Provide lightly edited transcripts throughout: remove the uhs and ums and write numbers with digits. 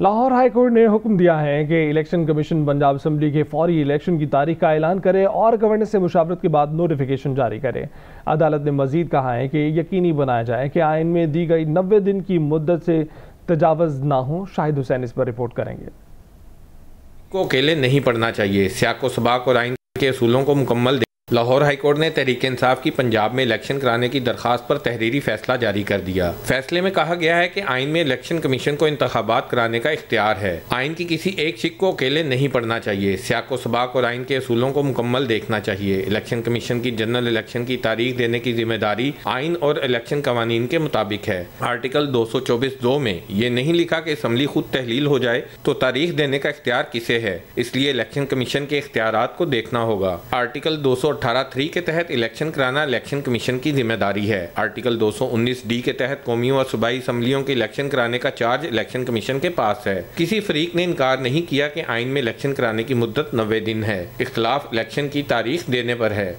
Lahore high court ने हुक्म दिया है कि इलेक्शन कमीशन पंजाब असम्बली के फौरी इलेक्शन की तारीख का ऐलान करे और गवर्नर से मुशावरत के बाद नोटिफिकेशन जारी करे। अदालत ने मजीद कहा है कि यकीनी बनाया जाए कि आइन में दी गई 90 दिन की मुद्दत से तजावज़ ना हो। शाहिद हुसैन इस पर रिपोर्ट करेंगे। को अकेले नहीं पढ़ना चाहिए, सियाको सबाक और आइन के असूलों को मुकम्मल। लाहौर हाई कोर्ट ने तहरीक इंसाफ की पंजाब में इलेक्शन कराने की दरखास्त पर तहरीरी फैसला जारी कर दिया। फैसले में कहा गया है कि आइन में इलेक्शन कमीशन को इंतखाबात कराने का इख्तियार है। आइन की किसी एक शिक को अकेले नहीं पढ़ना चाहिए, सियाको सबाक और आइन के असूलों को मुकम्मल देखना चाहिए। इलेक्शन कमीशन की जनरल इलेक्शन की तारीख देने की जिम्मेदारी आइन और इलेक्शन कवानीन के मुताबिक है। आर्टिकल 224(2) में ये नहीं लिखा कि असम्बली खुद तहलील हो जाए तो तारीख देने का इख्तियार किसे है, इसलिए इलेक्शन कमीशन के इख्तियारात को देखना होगा। आर्टिकल 218(3) के तहत इलेक्शन कराना इलेक्शन कमीशन की जिम्मेदारी है। आर्टिकल 219(d) के तहत कौमी और सूबाई असम्बलियों के इलेक्शन कराने का चार्ज इलेक्शन कमीशन के पास है। किसी फरीक ने इनकार नहीं किया कि आइन में इलेक्शन कराने की मुद्दत 90 दिन है। इख्तिलाफ इलेक्शन की तारीख देने पर है।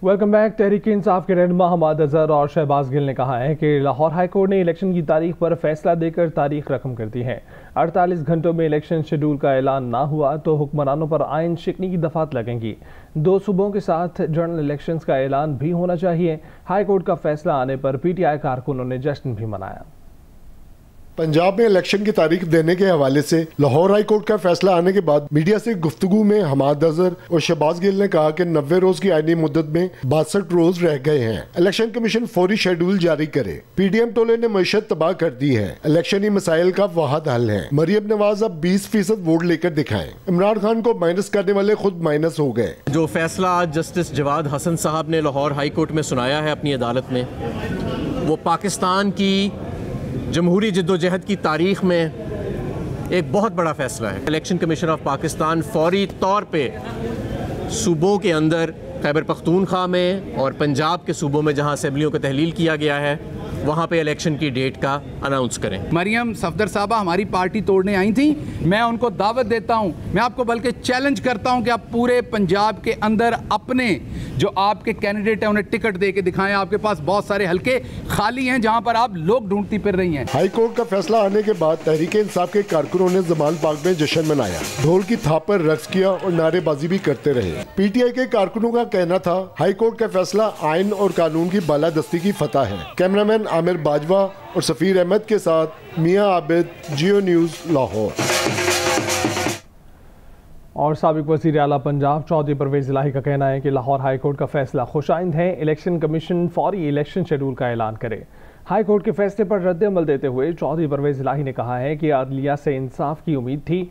Welcome back. तहरीक इंसाफ के रहनुमा हमाद अजहर और शहबाज गिल ने कहा है कि लाहौर हाई कोर्ट ने इलेक्शन की तारीख पर फैसला देकर तारीख रकम कर दी है। 48 घंटों में इलेक्शन शेड्यूल का ऐलान ना हुआ तो हुक्मरानों पर आइन शिकनी की दफात लगेंगी। 2 सूबों के साथ जनरल इलेक्शंस का ऐलान भी होना चाहिए। हाई कोर्ट का फैसला आने पर PTI कारकुनों ने जश्न भी मनाया। पंजाब में इलेक्शन की तारीख देने के हवाले से लाहौर हाई कोर्ट का फैसला आने के बाद मीडिया से गुफ्तगू में हमाद अजहर और शहबाज गिल ने कहा कि 90 रोज की आईनी मुद्दत में 62 रोज रह गए हैं। इलेक्शन कमीशन फौरी शेड्यूल जारी करे। PDM टोले ने मईशत तबाह कर दी है। इलेक्शनी मसाइल का वाहद हल है। मरियम नवाज अब 20% वोट लेकर दिखाएं। इमरान खान को माइनस करने वाले खुद माइनस हो गए। जो फैसला आज जस्टिस जवाद हसन साहब ने लाहौर हाई कोर्ट में सुनाया है अपनी अदालत में, वो पाकिस्तान की जमहूरी जद्दोजहद की तारीख में एक बहुत बड़ा फैसला है। इलेक्शन कमीशन ऑफ पाकिस्तान फौरी तौर पे सूबों के अंदर खैबर पख्तूनख्वा में और पंजाब के सूबों में जहां असेंबलियों को तहलील किया गया है वहाँ पे इलेक्शन की डेट का अनाउंस करें। मरियम सफदर साहबा हमारी पार्टी तोड़ने आई थी। मैं उनको दावत देता हूँ, मैं आपको बल्कि चैलेंज करता हूँ कि आप पूरे पंजाब के अंदर अपने जो आपके कैंडिडेट हैं उन्हें टिकट दे के दिखाएं। आपके पास बहुत सारे हल्के खाली हैं जहाँ पर आप लोग ढूंढती फिर रही हैं। हाई कोर्ट का फैसला आने के बाद तहरीक इंसाफ के कारकुनों ने जमान पार्क में जश्न मनाया, ढोल की थाप पर रक्स किया और नारेबाजी भी करते रहे। PTI के कारकुनों का कहना था हाई कोर्ट का फैसला आइन और कानून की बालादस्ती की फतह है। कैमरामैन आमिर बाजवा और सफीर अहमद के साथ मियां आबिद, जियो न्यूज़, लाहौर। और साबिक वज़ीर आला पंजाब चौधरी परवेज़ इलाही का कहना है कि लाहौर हाई कोर्ट का फैसला खुशाइंद है। इलेक्शन कमीशन फौरी इलेक्शन शेड्यूल का ऐलान करे। हाई कोर्ट के फैसले पर रद्द अमल देते हुए चौधरी परवेज़ इलाही ने कहा है कि अदलिया से इंसाफ की उम्मीद थी,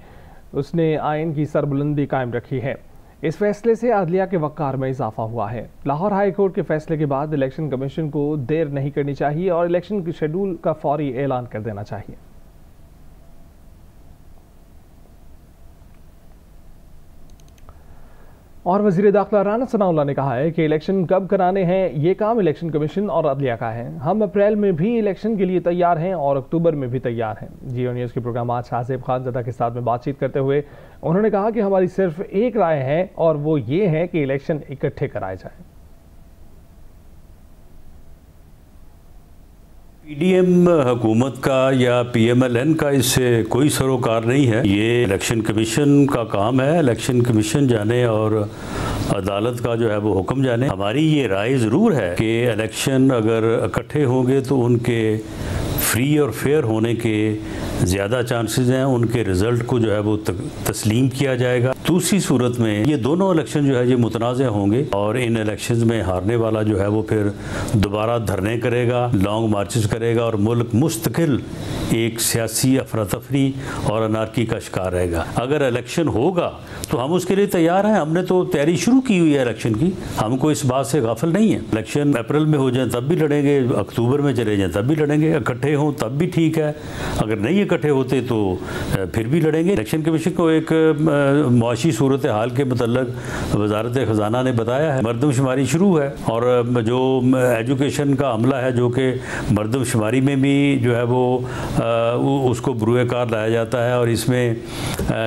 उसने आइन की सरबुलंदी कायम रखी है। इस फैसले से अदलिया के वक़ार में इजाफा हुआ है। लाहौर हाई कोर्ट के फैसले के बाद इलेक्शन कमीशन को देर नहीं करनी चाहिए और इलेक्शन के शेड्यूल का फौरी ऐलान कर देना चाहिए। और वज़ीर दाखिला राना सनाउल्लाह ने कहा है कि इलेक्शन कब कराने हैं ये काम इलेक्शन कमीशन और अदलिया का है। हम अप्रैल में भी इलेक्शन के लिए तैयार हैं और अक्टूबर में भी तैयार हैं। जियो न्यूज़ के प्रोग्राम आज हासिब खानज़दा के साथ में बातचीत करते हुए उन्होंने कहा कि हमारी सिर्फ एक राय है और वो ये है कि इलेक्शन इकट्ठे कराए जाए। PDM हुकूमत का या PMLN का इससे कोई सरोकार नहीं है। ये इलेक्शन कमीशन का काम है। इलेक्शन कमीशन जाने और अदालत का जो है वो हुक्म जाने। हमारी ये राय ज़रूर है कि इलेक्शन अगर इकट्ठे होंगे तो उनके फ्री और फेयर होने के ज़्यादा चांसेस हैं, उनके रिज़ल्ट को जो है वो तस्लीम किया जाएगा। दूसरी सूरत में ये दोनों इलेक्शन जो है ये मुतनाज़ होंगे और इन इलेक्शंस में हारने वाला जो है वो फिर दोबारा धरने करेगा, लॉन्ग मार्चेस करेगा और मुल्क मुस्तकिल एक सियासी अफरा तफरी और अनारकी का शिकार रहेगा। अगर इलेक्शन होगा तो हम उसके लिए तैयार हैं। हमने तो तैयारी शुरू की हुई है इलेक्शन की, हमको इस बात से गाफिल नहीं है। इलेक्शन अप्रैल में हो जाए तब भी लड़ेंगे, अक्टूबर में चले जाएँ तब भी लड़ेंगे, इकट्ठे हों तब भी ठीक है, अगर नहीं इकट्ठे होते तो फिर भी लड़ेंगे। इलेक्शन कमीशन को एक मुआशी सूरत हाल के मतलब वजारत ख़जाना ने बताया है मरदमशुमारी शुरू है और जो एजुकेशन का अमला है जो कि मरदमशुमारी में भी जो है वो उसको बुरुए कार लाया जाता है और इसमें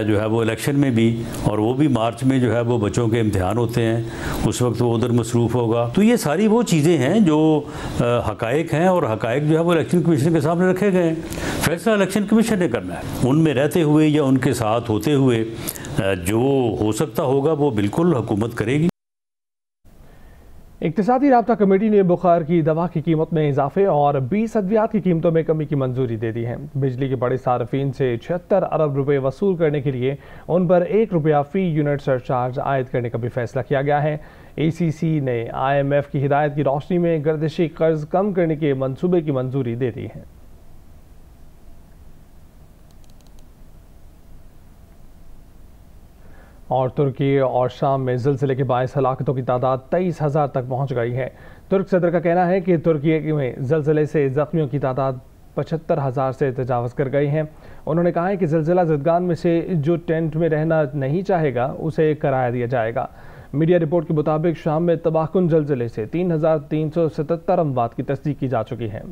जो है वो इलेक्शन में भी, और वो भी मार्च में जो है वो बच्चों के इम्तिहान होते हैं, उस वक्त वो उधर मसरूफ़ होगा। तो ये सारी वो चीज़ें हैं जो हक़ाइक़ हैं और हक़ाइक़ जो है वो इलेक्शन कमीशन के सामने रखे गए हैं। फैसला इलेक्शन कमीशन ने करना है। उनमें रहते हुए या उनके साथ होते हुए जो हो सकता होगा वो बिल्कुल हुकूमत करेगी। इक्तिसादी राब्ता कमेटी ने बुखार की दवा की कीमत में इजाफे और 20 अद्वियात की कीमतों में कमी की मंजूरी दे दी है। बिजली के बड़े सार्फिन से 76 अरब रुपए वसूल करने के लिए उन पर ₹1 फी यूनिट सरचार्ज आयद करने का भी फैसला किया गया है। ACC ने IMF की हिदायत की रोशनी में गर्दिशी कर्ज कम करने के मंसूबे की मंजूरी दे दी है। और तुर्की और शाम में ज़िलज़िले के बायस हलाकतों की तादाद 23,000 तक पहुंच गई है। तुर्क सदर का कहना है कि तुर्की में ज़िलज़िले से ज़ख्मियों की तादाद 75,000 से तजावज़ कर गई है। उन्होंने कहा है कि ज़िलज़िला ज़दगान में से जो टेंट में रहना नहीं चाहेगा उसे किराया दिया जाएगा। मीडिया रिपोर्ट के मुताबिक शाम में तबाहकुन ज़िलज़िले से 3,377 अमवात की तस्दीक की जा चुकी है।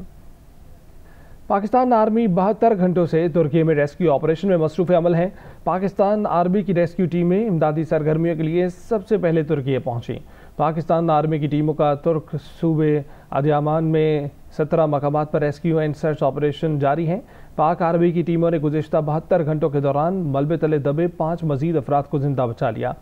पाकिस्तान आर्मी 72 घंटों से तुर्की में रेस्क्यू ऑपरेशन में मसरूफ़ अमल है। पाकिस्तान आर्मी की रेस्क्यू टीमें इमदादी सरगर्मियों के लिए सबसे पहले तुर्की पहुंची। पाकिस्तान आर्मी की टीमों का तुर्क सूबे अदियामान में 17 मकामात पर रेस्क्यू एंड सर्च ऑपरेशन जारी है। पाक आर्मी की टीमों ने गुज़िश्ता 72 घंटों के दौरान मलबे तले दबे 5 मजीद अफराद को जिंदा बचा लिया।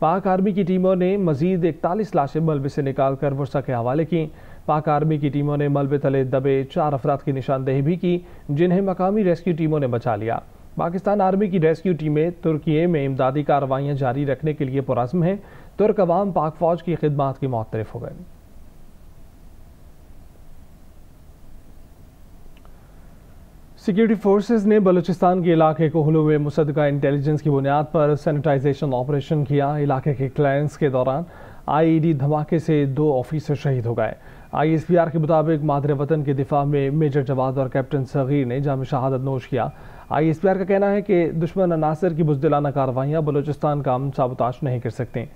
पाक आर्मी की टीमों ने मजीद 41 लाशें मलबे से निकाल कर वर्षा के हवाले की। पाक आर्मी की टीमों ने मलबे तले दबे 4 अफराद की निशानदेही भी की, जिन्हें मकामी रेस्क्यू टीमों ने बचा लिया। पाकिस्तान आर्मी की रेस्क्यू टीमें तुर्की में इमदादी कार्रवाइयाँ जारी रखने के लिए पुरअज़्म हैं। तुर्क अवाम पाक फौज की खिदमात की मुअत्तरिफ हो गए। सिक्योरिटी फोर्सेस ने बलूचिस्तान के इलाके कोहलू में मुसद्दका इंटेलिजेंस की बुनियाद पर सैनिटाइजेशन ऑपरेशन किया। इलाके के क्लियरेंस के दौरान IED धमाके से 2 ऑफिसर शहीद हो गए। ISPR के मुताबिक मादरे वतन के दिफा में मेजर जवाद और कैप्टन सगीर ने जाम शहादत नोश किया। ISPR का कहना है कि दुश्मन अनासर की बुज़दिलाना कार्रवाइयाँ बलूचिस्तान का अमन साबुताश नहीं कर सकते।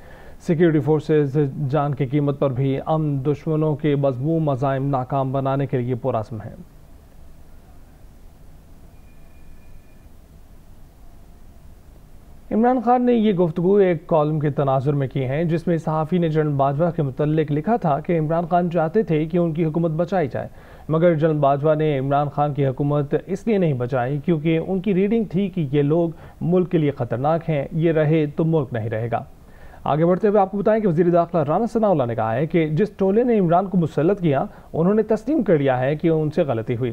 सिक्योरिटी फोर्सेस जान की कीमत पर भी अमन दुश्मनों के मज़मूम मज़ाइम नाकाम बनाने के लिए पुरअज़्म है। इमरान खान ने ये गुफ्तगू एक कॉलम के तनाजुर में की है, जिसमें सहाफ़ी ने जनरल बाजवा के मुतल्लिक लिखा था कि इमरान खान चाहते थे कि उनकी हुकूमत बचाई जाए, मगर जनरल बाजवा ने इमरान खान की हुकूमत इसलिए नहीं बचाई क्योंकि उनकी रीडिंग थी कि ये लोग मुल्क के लिए ख़तरनाक हैं, ये रहे तो मुल्क नहीं रहेगा। आगे बढ़ते हुए आपको बताएं कि वज़ीर दाखिला राना सनाउल्लाह ने कहा है कि जिस टोले ने इमरान को मुसल्लत किया उन्होंने तस्लीम कर लिया है कि उनसे गलती हुई।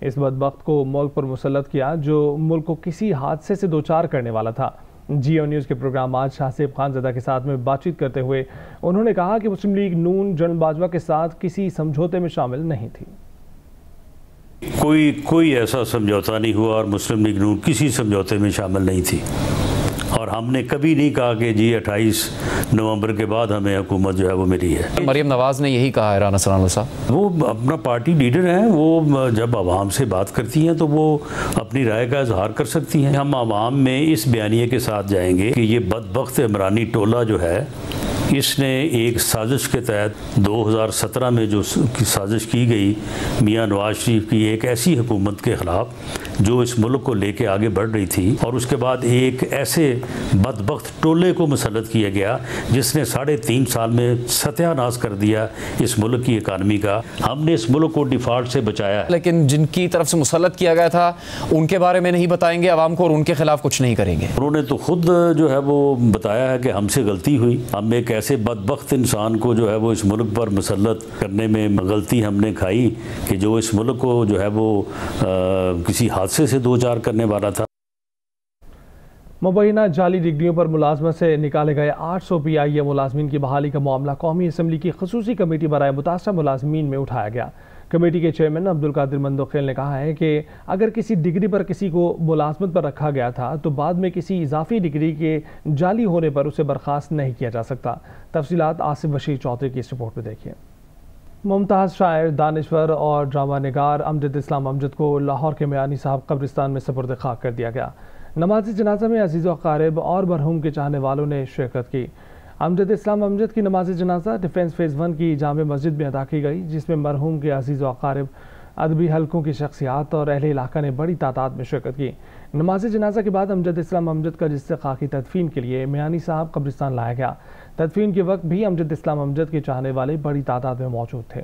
इस बदबख्त को मुल्क पर मुसल्लत किया जो मुल्क को किसी हादसे से दोचार करने वाला था। जियो न्यूज़ के प्रोग्राम आज शाहसेब खानज़दा के साथ में बातचीत करते हुए उन्होंने कहा कि मुस्लिम लीग नून जनरल बाजवा के साथ किसी समझौते में शामिल नहीं थी। कोई ऐसा समझौता नहीं हुआ और मुस्लिम लीग नून किसी समझौते में शामिल नहीं थी। और हमने कभी नहीं कहा कि जी 28 नवंबर के बाद हमें हुकूमत जो है वो मिली है। मरियम नवाज़ ने यही कहा है राना सनाउल्लाह साहब। वो अपना पार्टी लीडर हैं, वो जब आवाम से बात करती हैं तो वो अपनी राय का इजहार कर सकती हैं। हम आवाम में इस बयानिए के साथ जाएंगे कि ये बदबख्त इमरानी टोला जो है इसने एक साजिश के तहत 2017 में जो साजिश की गई मियां नवाज शरीफ की एक ऐसी हुकूमत के ख़िलाफ़ जो इस मुल्क को लेके आगे बढ़ रही थी, और उसके बाद एक ऐसे बदबख्त टोले को मुसल्लत किया गया जिसने 3.5 साल में सत्यानाश कर दिया इस मुल्क की इकानमी का। हमने इस मुल्क को डिफ़ॉल्ट से बचाया है। लेकिन जिनकी तरफ से मुसल्लत किया गया था उनके बारे में नहीं बताएंगे आवाम को और उनके खिलाफ कुछ नहीं करेंगे। उन्होंने तो खुद जो है वो बताया है कि हमसे गलती हुई, हम एक ऐसे बदबख्त इंसान को जो है वो इस मुल्क पर मुसल्लत करने में गलती हमने खाई कि जो इस मुल्क को जो है वो किसी हादसे से दो चार करने वाला था। मुबैना जाली डिग्रियों पर मुलाजमत से निकाले गए 800 PIA मुलाजमीन की बहाली का मामला कौमी असम्बली की खसूसी कमेटी बराए मुतासरा मुलाजमीन में उठाया गया। कमेटी के चेयरमैन अब्दुल कादिर मंदोखेल ने कहा है कि अगर किसी डिग्री पर किसी को मुलाजमत पर रखा गया था तो बाद में किसी इजाफी डिग्री के जाली होने पर उसे बर्खास्त नहीं किया जा सकता। तफसीलात आसिफ बशीर चौधरी की इस रिपोर्ट में देखिए। मुमताज़ शायर, दानिश्वर और ड्रामा निगार अमजद इस्लाम अमजद को लाहौर के मियानी साहब कब्रिस्तान में सुपुर्द खाक कर दिया गया। नमाज जनाजा में अजीज़ व अक़ारिब और मरहूम के चाहने वालों ने शिरकत की। अमजद इस्लाम अमजद की नमाज जनाजा डिफेंस फेज़ 1 की जामे मस्जिद में अदा की गई, जिसमें मरहूम के अजीज़ व अक़ारिब, अदबी हलकों की शख्सियात और अहले इलाका ने बड़ी तादाद में शिरकत की। नमाज जनाजा के बाद अमजद इस्लाम अमजद का जिस्से खाकी तदफीन के लिए मियानी साहब कब्रिस्तान लाया गया। तदफीन के वक्त भी अमजद इस्लाम अमजद के चाहने वाले बड़ी तादाद में मौजूद थे।